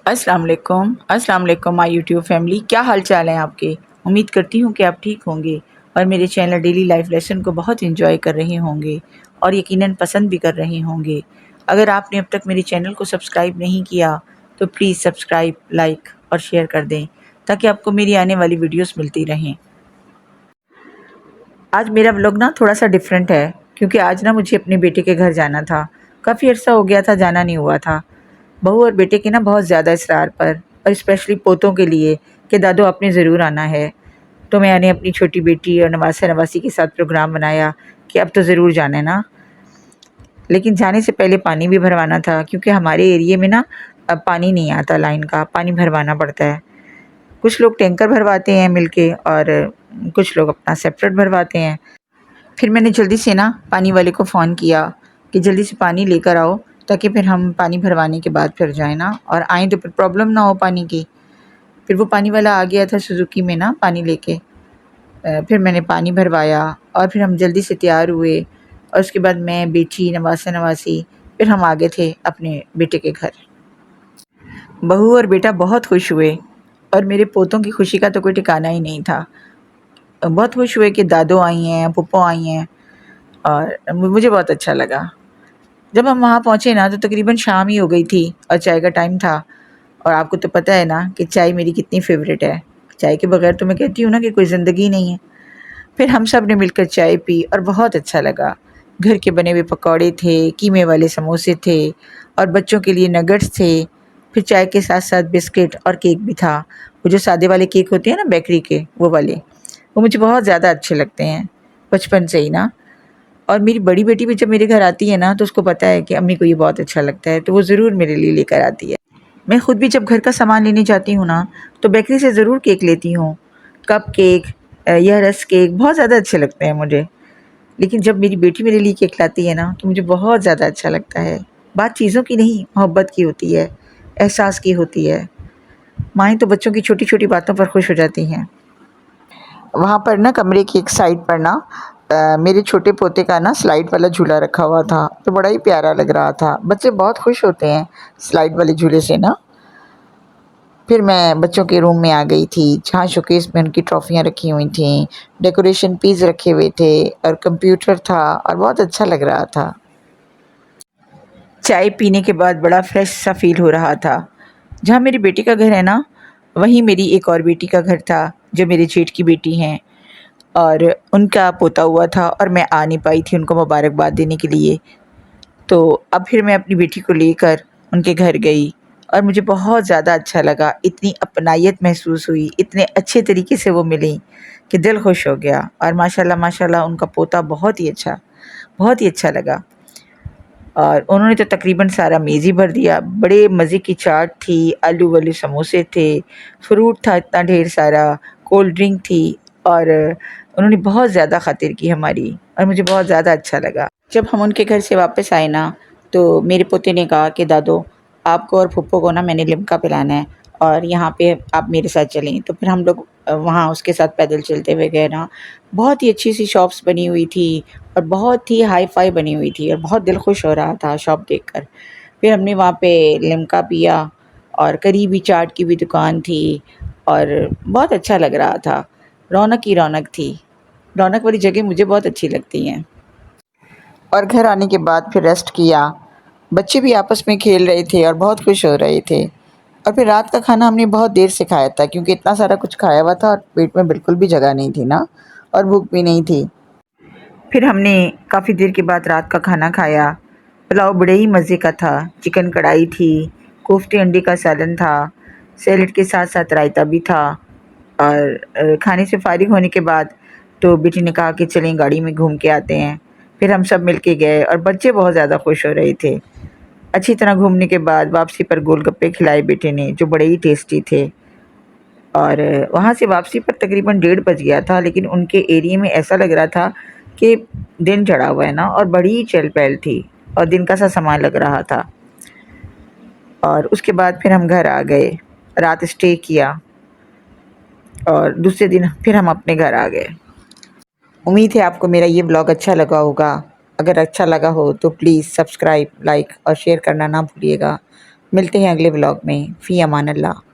السلام علیکم مائی YouTube family, کیا حال چال ہیں آپ کے؟ امید کرتی ہوں کہ آپ ٹھیک ہوں گے اور میرے چینل ڈیلی لائف لیسن کو بہت انجوائے کر رہے ہوں گے اور یقیناً پسند بھی کر رہے ہوں گے۔ اگر آپ نے اب تک میرے چینل کو سبسکرائب نہیں کیا تو پلیز سبسکرائب، لائک اور شیئر کر دیں تاکہ آپ کو میری آنے والی ویڈیوز ملتی رہیں۔ آج میرا ولاگ تھوڑا سا ڈیفرنٹ ہے کیونکہ آج مجھے اپنے بیٹے کے گھر جانا تھا۔ کافی عرصہ ہو گیا تھا جانا نہیں ہوا تھا۔ بہو اور بیٹے کے بہت زیادہ اصرار پر، اور اسپیشلی پوتوں کے لیے کہ دادو آپ نے ضرور آنا ہے، تو میں نے اپنی چھوٹی بیٹی اور نواسہ نواسی کے ساتھ پروگرام بنایا کہ اب تو ضرور جانا ہے نا۔ لیکن جانے سے پہلے پانی بھی بھروانا تھا کیونکہ ہمارے ایریے میں اب پانی نہیں آتا، لائن کا پانی بھروانا پڑتا ہے۔ کچھ لوگ ٹینکر بھرواتے ہیں مل کے اور کچھ لوگ اپنا سیپریٹ بھرواتے ہیں۔ پھر میں نے جلدی سے پانی والے کو فون کیا کہ جلدی سے پانی لے کر آؤ تاکہ پھر ہم پانی بھروانے کے بعد پھر جائیں اور آئیں تو پھر پرابلم نہ ہو پانی کی۔ پھر وہ پانی والا آ گیا تھا سوزوکی میں پانی لے کے۔ پھر میں نے پانی بھروایا اور پھر ہم جلدی سے تیار ہوئے اور اس کے بعد میں، بیٹی، نواسہ نواسی، پھر ہم آگے تھے اپنے بیٹے کے گھر۔ بہو اور بیٹا بہت خوش ہوئے اور میرے پوتوں کی خوشی کا تو کوئی ٹھکانہ ہی نہیں تھا۔ بہت خوش ہوئے کہ دادو آئی ہیں، پھپھو آئی ہیں اور مجھے بہت اچھا لگا۔ جب ہم وہاں پہنچے تو تقریباً شام ہی ہو گئی تھی اور چائے کا ٹائم تھا، اور آپ کو تو پتہ ہے کہ چائے میری کتنی فیوریٹ ہے۔ چائے کے بغیر تو میں کہتی ہوں کہ کوئی زندگی نہیں ہے۔ پھر ہم سب نے مل کر چائے پی اور بہت اچھا لگا۔ گھر کے بنے ہوئے پکوڑے تھے، قیمے والے سموسے تھے اور بچوں کے لیے نگٹس تھے۔ پھر چائے کے ساتھ ساتھ بسکٹ اور کیک بھی تھا۔ وہ جو سادے والے کیک ہوتے ہیں بیکری کے، وہ والے، وہ مجھے بہت زیادہ اچھے لگتے ہیں بچپن سے ہی اور میری بڑی بیٹی بھی جب میرے گھر آتی ہے تو اس کو پتہ ہے کہ امی کو یہ بہت اچھا لگتا ہے، تو وہ ضرور میرے لیے لے کر آتی ہے۔ میں خود بھی جب گھر کا سامان لینے جاتی ہوں تو بیکری سے ضرور کیک لیتی ہوں۔ کپ کیک یا رس کیک بہت زیادہ اچھے لگتے ہیں مجھے۔ لیکن جب میری بیٹی میرے لیے کیک لاتی ہے تو مجھے بہت زیادہ اچھا لگتا ہے۔ بات چیزوں کی نہیں، محبت کی ہوتی ہے، احساس کی ہوتی ہے۔ مائیں تو بچوں کی چھوٹی چھوٹی باتوں پر خوش ہو جاتی ہیں۔ وہاں پر کمرے کی ایک سائڈ پر میرے چھوٹے پوتے کا سلائیڈ والا جھولا رکھا ہوا تھا، تو بڑا ہی پیارا لگ رہا تھا۔ بچے بہت خوش ہوتے ہیں سلائیڈ والے جھولے سے پھر میں بچوں کے روم میں آ گئی تھی جہاں شوکیس میں ان کی ٹرافیاں رکھی ہوئی تھیں، ڈیکوریشن پیس رکھے ہوئے تھے اور کمپیوٹر تھا اور بہت اچھا لگ رہا تھا۔ چائے پینے کے بعد بڑا فریش سا فیل ہو رہا تھا۔ جہاں میری بیٹی کا گھر ہے وہیں میری ایک اور بیٹی کا گھر تھا جو میرے جیٹھ کی بیٹی ہیں، اور ان کا پوتا ہوا تھا اور میں آ نہیں پائی تھی ان کو مبارکباد دینے کے لیے۔ تو اب پھر میں اپنی بیٹی کو لے کر ان کے گھر گئی اور مجھے بہت زیادہ اچھا لگا۔ اتنی اپنائیت محسوس ہوئی، اتنے اچھے طریقے سے وہ ملیں کہ دل خوش ہو گیا۔ اور ماشاءاللہ ان کا پوتا بہت ہی اچھا لگا۔ اور انہوں نے تو تقریباً سارا میز ہی بھر دیا۔ بڑے مزے کی چاٹ تھی، آلو والے سموسے تھے، فروٹ تھا اتنا ڈھیر سارا، کولڈ ڈرنک تھی، اور انہوں نے بہت زیادہ خاطر کی ہماری اور مجھے بہت زیادہ اچھا لگا۔ جب ہم ان کے گھر سے واپس آئے تو میرے پوتے نے کہا کہ دادو آپ کو اور پھپھو کو میں نے لمکا پلانا ہے اور یہاں پہ آپ میرے ساتھ چلیں۔ تو پھر ہم لوگ وہاں اس کے ساتھ پیدل چلتے ہوئے گئے بہت ہی اچھی سی شاپس بنی ہوئی تھی اور بہت ہی ہائی فائی بنی ہوئی تھی اور بہت دل خوش ہو رہا تھا شاپ دیکھ کر۔ پھر ہم نے وہاں پہ لمکا پیا اور قریبی چاٹ کی بھی دکان تھی اور بہت اچھا لگ رہا تھا۔ رونق ہی رونق تھی۔ رونق والی جگہ مجھے بہت اچھی لگتی ہیں۔ اور گھر آنے کے بعد پھر ریسٹ کیا۔ بچے بھی آپس میں کھیل رہے تھے اور بہت خوش ہو رہے تھے۔ اور پھر رات کا کھانا ہم نے بہت دیر سے کھایا تھا کیونکہ اتنا سارا کچھ کھایا ہوا تھا اور پیٹ میں بالکل بھی جگہ نہیں تھی اور بھوک بھی نہیں تھی۔ پھر ہم نے کافی دیر کے بعد رات کا کھانا کھایا۔ پلاؤ بڑے ہی مزے کا تھا، چکن کڑھائی تھی، کوفتے انڈے کا سالن تھا، سیلڈ کے ساتھ ساتھ رائتا بھی تھا۔ اور کھانے سے فارغ ہونے کے بعد تو بیٹی نے کہا کہ چلیں گاڑی میں گھوم کے آتے ہیں۔ پھر ہم سب مل کے گئے اور بچے بہت زیادہ خوش ہو رہے تھے۔ اچھی طرح گھومنے کے بعد واپسی پر گول گپے کھلائے بیٹے نے جو بڑے ہی ٹیسٹی تھے۔ اور وہاں سے واپسی پر تقریباً 1:30 بج گیا تھا، لیکن ان کے ایریے میں ایسا لگ رہا تھا کہ دن چڑھا ہوا ہے اور بڑی چہل پہل تھی اور دن کا سا سامان لگ رہا تھا۔ اور اس کے بعد پھر ہم گھر آ گئے، رات اسٹے کیا اور دوسرے دن پھر ہم اپنے گھر آ گئے۔ امید ہے آپ کو میرا یہ بلاگ اچھا لگا ہوگا۔ اگر اچھا لگا ہو تو پلیز سبسکرائب، لائک اور شیئر کرنا نہ بھولیے گا۔ ملتے ہیں اگلے ولاگ میں. فی امان اللہ.